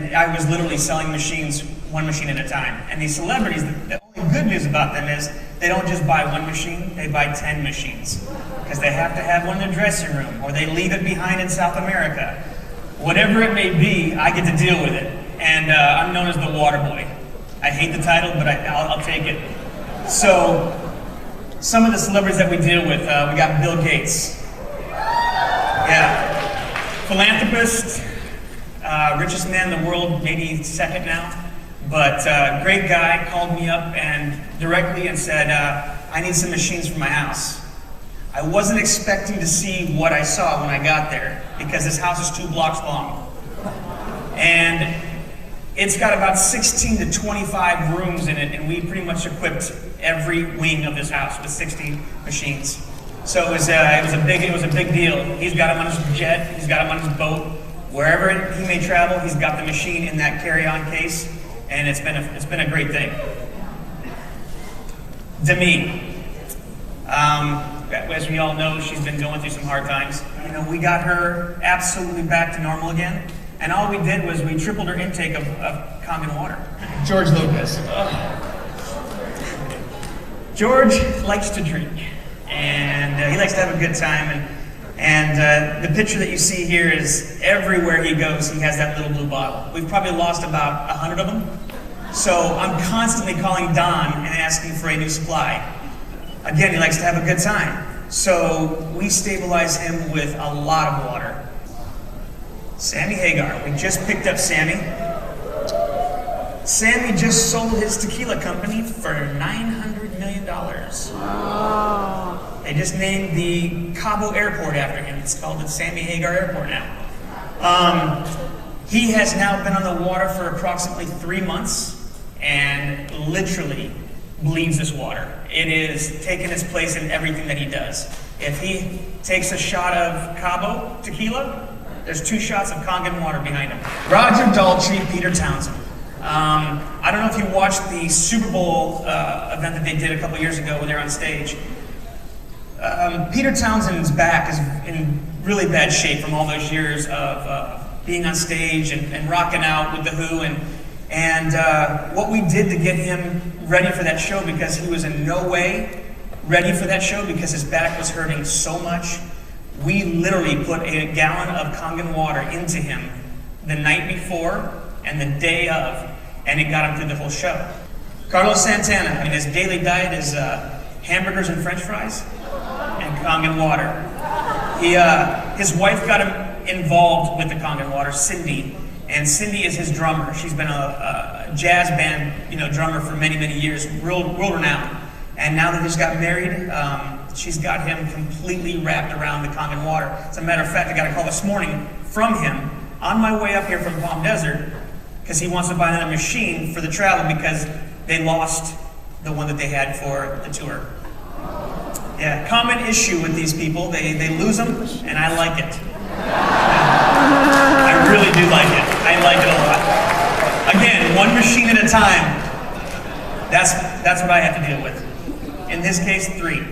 I was literally selling machines, one machine at a time. And these celebrities, the only good news about them is they don't just buy one machine, they buy 10 machines. Because they have to have one in their dressing room, or they leave it behind in South America. Whatever it may be, I get to deal with it. And I'm known as the water boy. I hate the title, but I'll take it. So, some of the celebrities that we deal with, we got Bill Gates. Yeah. Philanthropist, richest man in the world, maybe second now. But great guy, called me up and directly and said, I need some machines for my house. I wasn't expecting to see what I saw when I got there, because this house is 2 blocks long. And it's got about 16 to 25 rooms in it, and we pretty much equipped every wing of this house with 60 machines. So it was a big deal. He's got them on his jet, he's got them on his boat. Wherever he may travel, he's got the machine in that carry-on case, and it's been a great thing. Demi. As we all know, she's been going through some hard times. You know, we got her absolutely back to normal again, and all we did was we tripled her intake of Kangen water. George Lopez. George likes to drink, and he likes to have a good time, and the picture that you see here is everywhere he goes, he has that little blue bottle. We've probably lost about 100 of them, so I'm constantly calling Don and asking for a new supply. Again, he likes to have a good time. So we stabilize him with a lot of water. Sammy Hagar. We just picked up Sammy. Sammy just sold his tequila company for $900 million. Oh. They just named the Cabo Airport after him. It's called the Sammy Hagar Airport now. He has now been on the water for approximately 3 months and literally bleeds this water. It is taking its place in everything that he does. If he takes a shot of Cabo tequila, there's 2 shots of Kangen water behind him. Roger Daltrey, Peter Townshend. I don't know if you watched the Super Bowl event that they did a couple years ago when they were on stage. Peter Townshend's back is in really bad shape from all those years of being on stage and rocking out with The Who, and what we did to get him ready for that show, because he was in no way ready for that show because his back was hurting so much, we literally put a gallon of Kangen water into him the night before and the day of, and it got him through the whole show. Carlos Santana, I mean, his daily diet is hamburgers and french fries and Kangen water. His wife got him involved with the Kangen water, Cindy. And Cindy is his drummer. She's been a jazz band, drummer for many, many years, world renowned. And now that he's got married, she's got him completely wrapped around the Kangen water. As a matter of fact, I got a call this morning from him on my way up here from Palm Desert, because he wants to buy another machine for the travel because they lost the one that they had for the tour. Yeah, common issue with these people, they lose them, and I like it. I really do like it. I like it a lot. Again, 1 machine at a time. That's what I have to deal with. In this case, 3.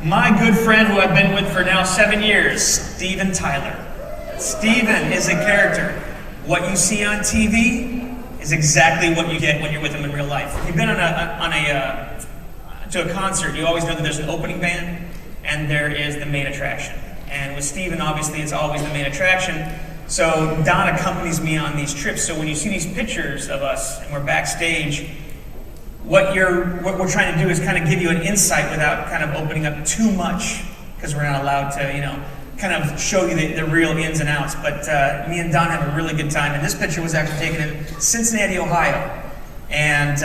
My good friend who I've been with for now 7 years, Steven Tyler. Steven is a character. What you see on TV is exactly what you get when you're with him in real life. If you've been to a concert, you always know that there's an opening band and there is the main attraction. And with Steven, obviously, it's always the main attraction. So Don accompanies me on these trips. So when you see these pictures of us and we're backstage, what we're trying to do is kind of give you an insight without kind of opening up too much, because we're not allowed to, kind of show you the real ins and outs. But me and Don have a really good time. And this picture was actually taken in Cincinnati, Ohio. And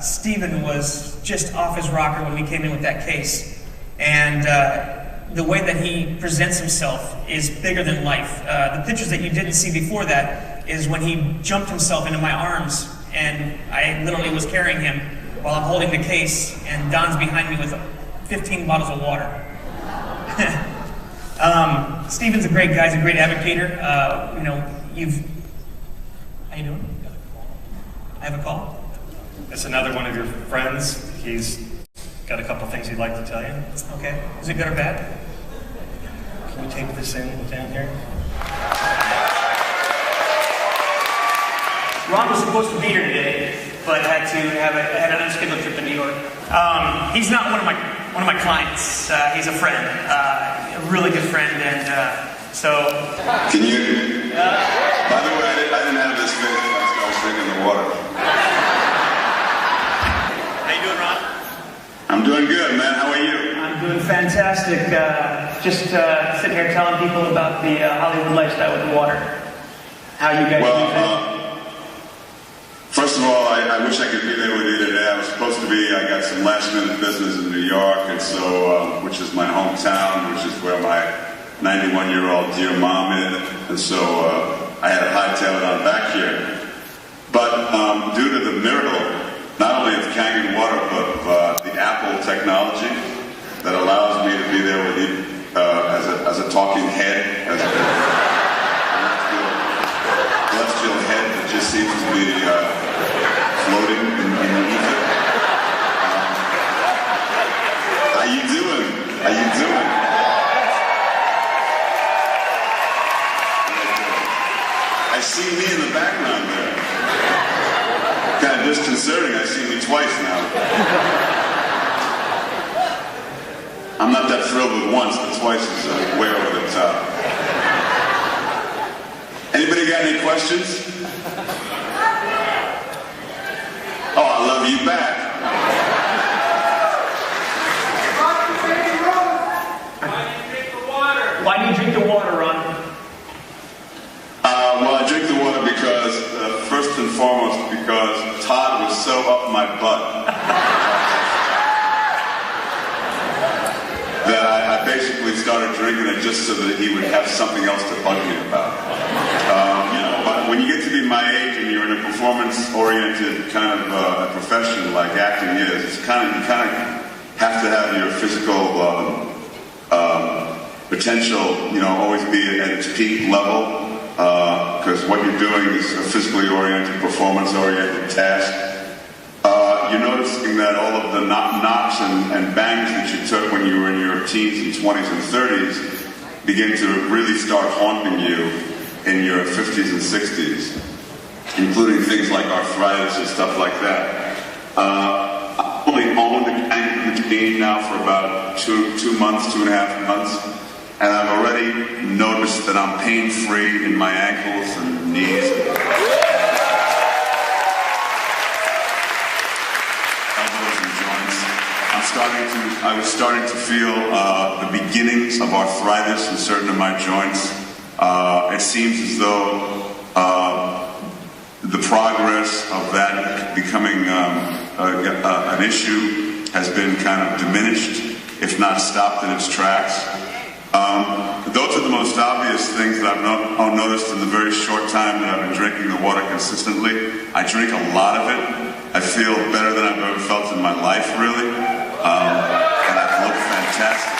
Steven was just off his rocker when we came in with that case. And the way that he presents himself is bigger than life. The pictures that you didn't see before that is when he jumped himself into my arms, and I literally was carrying him while I'm holding the case, and Don's behind me with 15 bottles of water. Steven's a great guy. He's a great advocator. How you doing? I have a call. It's another one of your friends. He's got a couple things he'd like to tell you. Okay. Is it good or bad? Can we tape this in down here? Ron was supposed to be here today, but had an unscheduled trip to New York. He's not one of my clients. He's a friend, a really good friend, and so. Can you? By the way, I didn't have this face when I was drinking the water. How you doing, Ron? I'm doing good, man. How are you? I'm doing fantastic. Just sitting here telling people about the Hollywood lifestyle with the water. How you guys do first of all, I wish I could be there with you today. I was supposed to be. I got some last-minute business in New York, and so, which is my hometown, which is where my 91-year-old dear mom is, and so I had to hightail it on back here. But due to the miracle, not only of Kangen water, but the Apple technology that allows me to be there with you as a talking head, as a celestial head that just seems to be floating in the ether. How you doing? How you doing? I see me in the background there. Kind of disconcerting. I see me twice now. I'm not that thrilled with once, but twice is way over the top. Anybody got any questions? Oh, I love you back. Why do you drink the water, Ron? Well, I drink the water because, first and foremost, because Todd was so up my butt that I basically started drinking it just so that he would have something else to bug me about. But when you get to be my age and you're in a performance-oriented kind of profession like acting is, you kind of have to have your physical potential, always be at its peak level, because what you're doing is a physically oriented, performance-oriented task. You're noticing that all of the knocks and bangs that you took when you were in your teens and 20s and 30s begin to really start haunting you in your 50s and 60s, including things like arthritis and stuff like that. I've only owned the Kangen machine now for about 2 months, 2.5 months, and I've already noticed that I'm pain-free in my ankles and knees. I was starting to feel the beginnings of arthritis in certain of my joints. It seems as though the progress of that becoming an issue has been kind of diminished, if not stopped in its tracks. Those are the most obvious things that I've noticed in the very short time that I've been drinking the water consistently. I drink a lot of it. I feel better than I've ever felt in my life, really. And I look fantastic.